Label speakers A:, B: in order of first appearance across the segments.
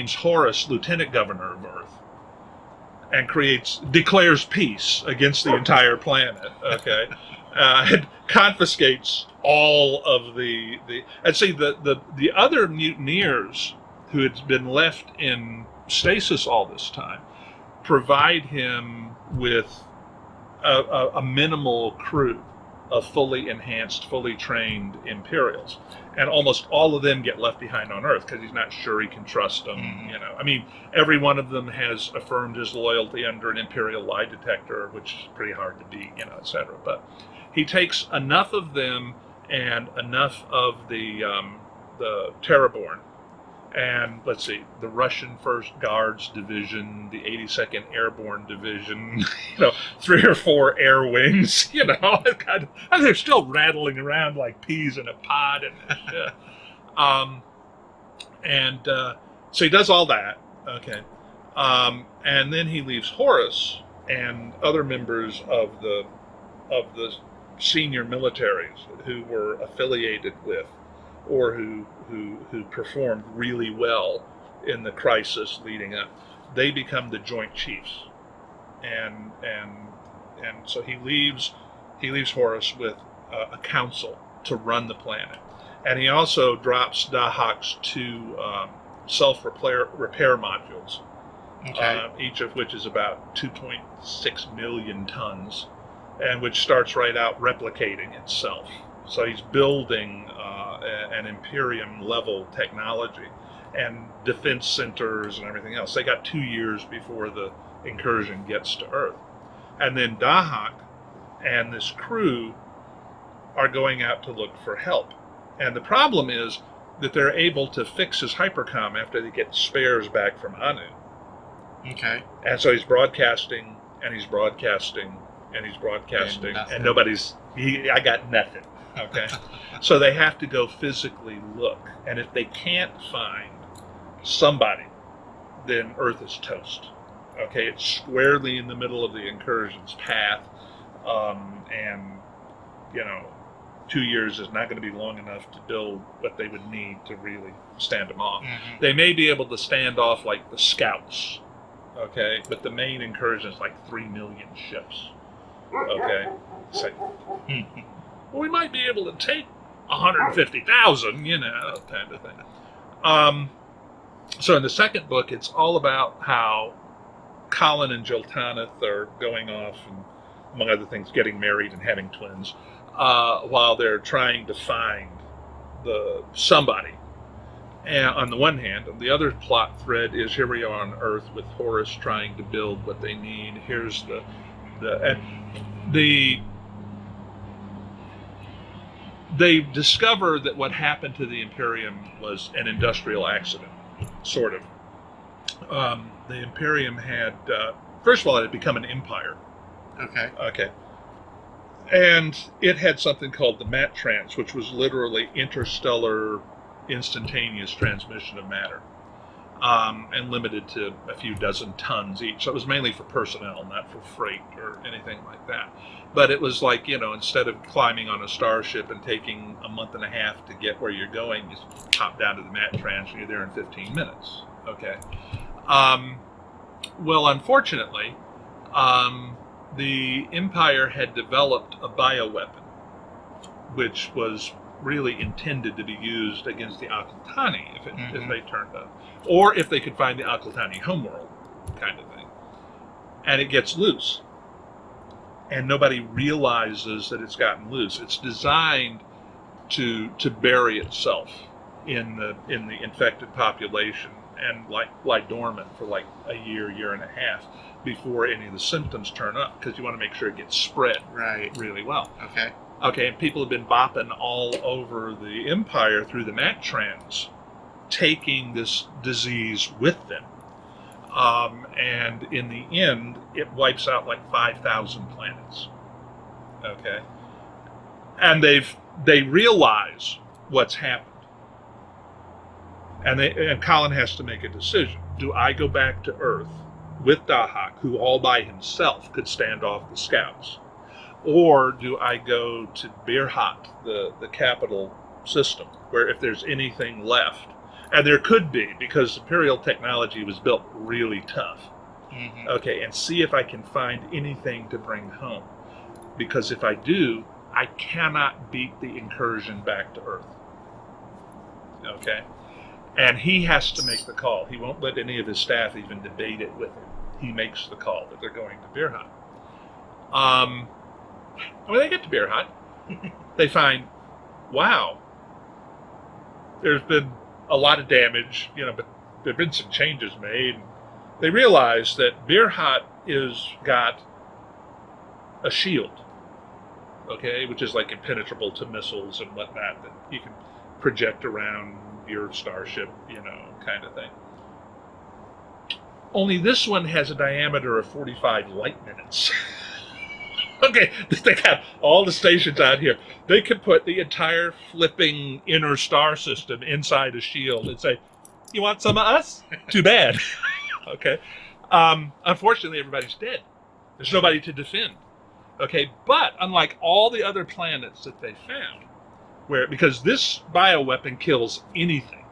A: names Horus lieutenant governor of Earth and declares peace against the entire planet, okay? And confiscates all of the other mutineers who had been left in stasis all this time provide him with a minimal crew of fully enhanced, fully trained Imperials. And almost all of them get left behind on Earth because he's not sure he can trust them. I mean, every one of them has affirmed his loyalty under an Imperial lie detector, which is pretty hard to beat, etc. But he takes enough of them and enough of the Terraborn, and let's see, the Russian 1st Guards Division, the 82nd Airborne Division, 3 or 4 air wings, and they're still rattling around like peas in a pod and shit. So he does all that, okay, and then he leaves Horus and other members of the senior militaries who were affiliated with or who performed really well in the crisis leading up. They become the Joint Chiefs, and so he leaves Horus with a council to run the planet, and he also drops Dahak's 2 self-repair modules,
B: okay.
A: Each of which is about 2.6 million tons, and which starts right out replicating itself. So he's building an Imperium-level technology and defense centers and everything else. They got 2 years before the incursion gets to Earth. And then Dahak and this crew are going out to look for help. And the problem is that they're able to fix his hypercom after they get spares back from Anu.
B: Okay.
A: And so he's broadcasting, and he's broadcasting, and he's broadcasting, and I got nothing. Okay, so they have to go physically look, and if they can't find somebody, then Earth is toast. Okay, it's squarely in the middle of the incursion's path, and 2 years is not going to be long enough to build what they would need to really stand them off.
B: Mm-hmm.
A: They may be able to stand off like the scouts, okay, but the main incursion is like 3 million ships. Okay, so. Well, we might be able to take 150,000, kind of thing. So in the second book, it's all about how Colin and Jiltaneth are going off and, among other things, getting married and having twins, while they're trying to find somebody. And on the one hand, and the other plot thread is here we are on Earth with Horus trying to build what they need. Here's they discover that what happened to the Imperium was an industrial accident, sort of. The Imperium had, first of all, it had become an empire. Okay. And it had something called the Matt Trans, which was literally interstellar instantaneous transmission of matter, and limited to a few dozen tons each. So it was mainly for personnel, not for freight or anything like that. But it was like, instead of climbing on a starship and taking a month and a half to get where you're going, you hop down to the Matt Trans and you're there in 15 minutes. Okay. Well, unfortunately, the Empire had developed a bioweapon, which was really intended to be used against the Akultani if they turned up, or if they could find the Akultani homeworld, kind of thing. And it gets loose, and nobody realizes that it's gotten loose. It's designed to bury itself in the infected population and lie dormant for like a year and a half before any of the symptoms turn up, because you want to make sure it gets spread really well. Okay, and people have been bopping all over the Empire through the Matt Trans, taking this disease with them. And in the end, it wipes out like 5,000 planets. Okay, and they realize what's happened, and Colin has to make a decision. Do I go back to Earth with Dahak, who all by himself could stand off the scouts, or do I go to Birhat, the capital system, where if there's anything left, And there could be, because Imperial technology was built really tough.
B: Mm-hmm.
A: Okay, and see if I can find anything to bring home. Because if I do, I cannot beat the incursion back to Earth. Okay? And he has to make the call. He won't let any of his staff even debate it with him. He makes the call that they're going to Beer Hut. When they get to Beer Hut, they find, wow, there's been a lot of damage, but there have been some changes made. They realize that Beer Hut is got a shield, okay, which is like impenetrable to missiles and whatnot that you can project around your starship, kind of thing. Only this one has a diameter of 45 light minutes. Okay, they got all the stations out here. They could put the entire flipping inner star system inside a shield and say, "You want some of us? Too bad." Okay. Unfortunately, everybody's dead. There's nobody to defend. Okay, but unlike all the other planets that they found, because this bioweapon kills anything.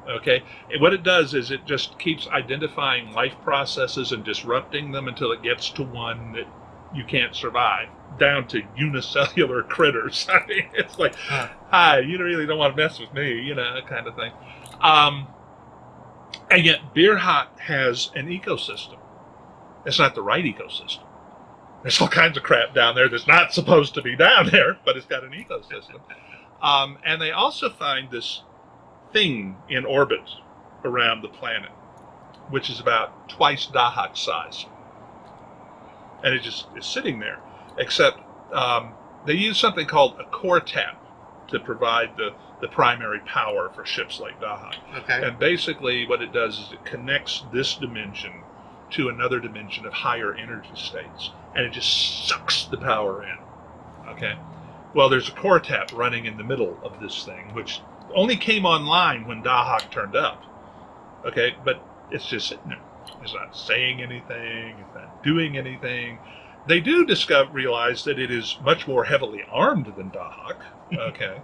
A: Okay, and what it does is it just keeps identifying life processes and disrupting them until it gets to one that you can't survive, down to unicellular critters. I mean, it's like, hi, you really don't want to mess with me, kind of thing. And yet Beer Hut has an ecosystem. It's not the right ecosystem. There's all kinds of crap down there that's not supposed to be down there, but it's got an ecosystem. And they also find this thing in orbit around the planet, which is about twice Dahak size. And it just is sitting there, except they use something called a core tap to provide the primary power for ships like Dahak.
B: Okay.
A: And basically what it does is it connects this dimension to another dimension of higher energy states, and it just sucks the power in. Okay. Well, there's a core tap running in the middle of this thing, which only came online when Dahak turned up. Okay, but it's just sitting there. It's not saying anything. It's not doing anything. They do realize that it is much more heavily armed than Dahak. Okay.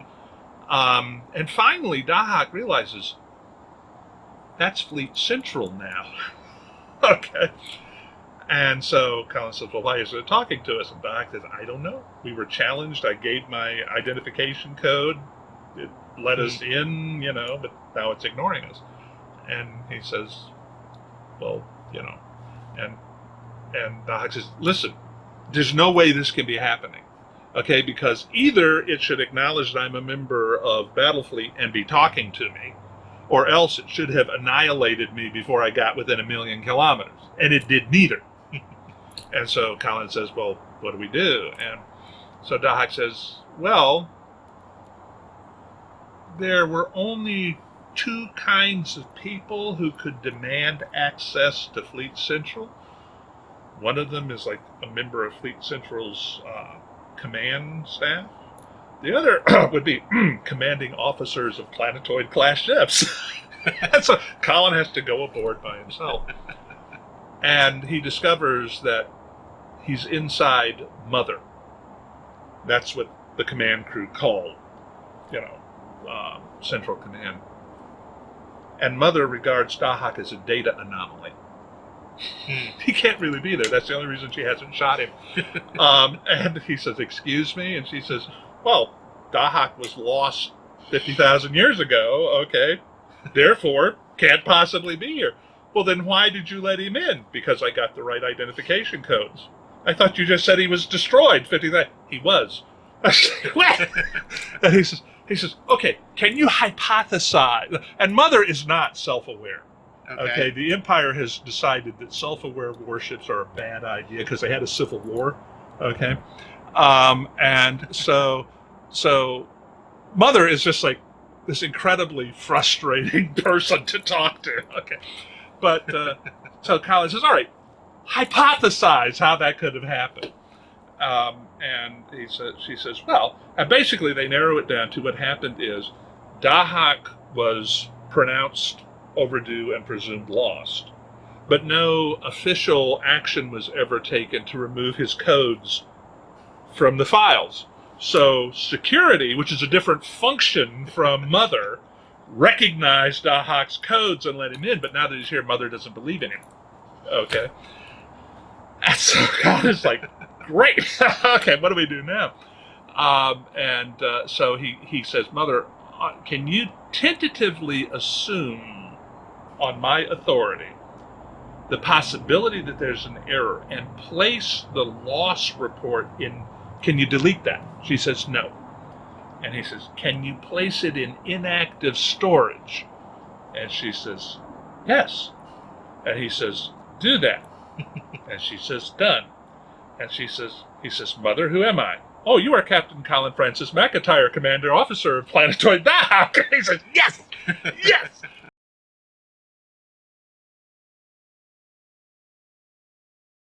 A: And finally, Dahak realizes that's Fleet Central now. Okay. And so Colin says, well, why is it talking to us? And Dahak says, I don't know. We were challenged. I gave my identification code. It let us in, but now it's ignoring us. And he says, well, and Dahak says, listen, there's no way this can be happening. Okay, because either it should acknowledge that I'm a member of Battlefleet and be talking to me, or else it should have annihilated me before I got within 1,000,000 kilometers. And it did neither. And so Colin says, well, what do we do? And so Dahak says, well, there were only two kinds of people who could demand access to Fleet Central. One of them is like a member of Fleet Central's command staff. The other would be commanding officers of planetoid-class ships. And so Colin has to go aboard by himself. And he discovers that he's inside Mother. That's what the command crew called, Central Command. And Mother regards Dahak as a data anomaly. He can't really be there. That's the only reason she hasn't shot him. And he says, excuse me? And she says, well, Dahak was lost 50,000 years ago, okay? Therefore, can't possibly be here. Well, then why did you let him in? Because I got the right identification codes. I thought you just said he was destroyed 50,000. He was. I said, what? And he says, okay, can you hypothesize? And Mother is not self-aware. Okay, the Empire has decided that self-aware warships are a bad idea because they had a civil war. Okay, and so Mother is just like this incredibly frustrating person to talk to. Okay, but so Colin says, all right, hypothesize how that could have happened. And she says, well, and basically they narrow it down to what happened is Dahak was pronounced overdue and presumed lost, but no official action was ever taken to remove his codes from the files. So security, which is a different function from Mother, recognized Dahak's codes and let him in, but now that he's here, Mother doesn't believe in him. Okay. And so God is like, great. Okay, what do we do now? So he says, Mother, can you tentatively assume on my authority the possibility that there's an error and place the loss report in? Can you delete that? She says, no. And he says, can you place it in inactive storage? And she says, yes. And he says, do that. And she says, done. And he says, Mother, who am I? Oh, you are Captain Colin Francis McIntyre, Commander Officer of Planetoid Dahak. He says, yes, yes.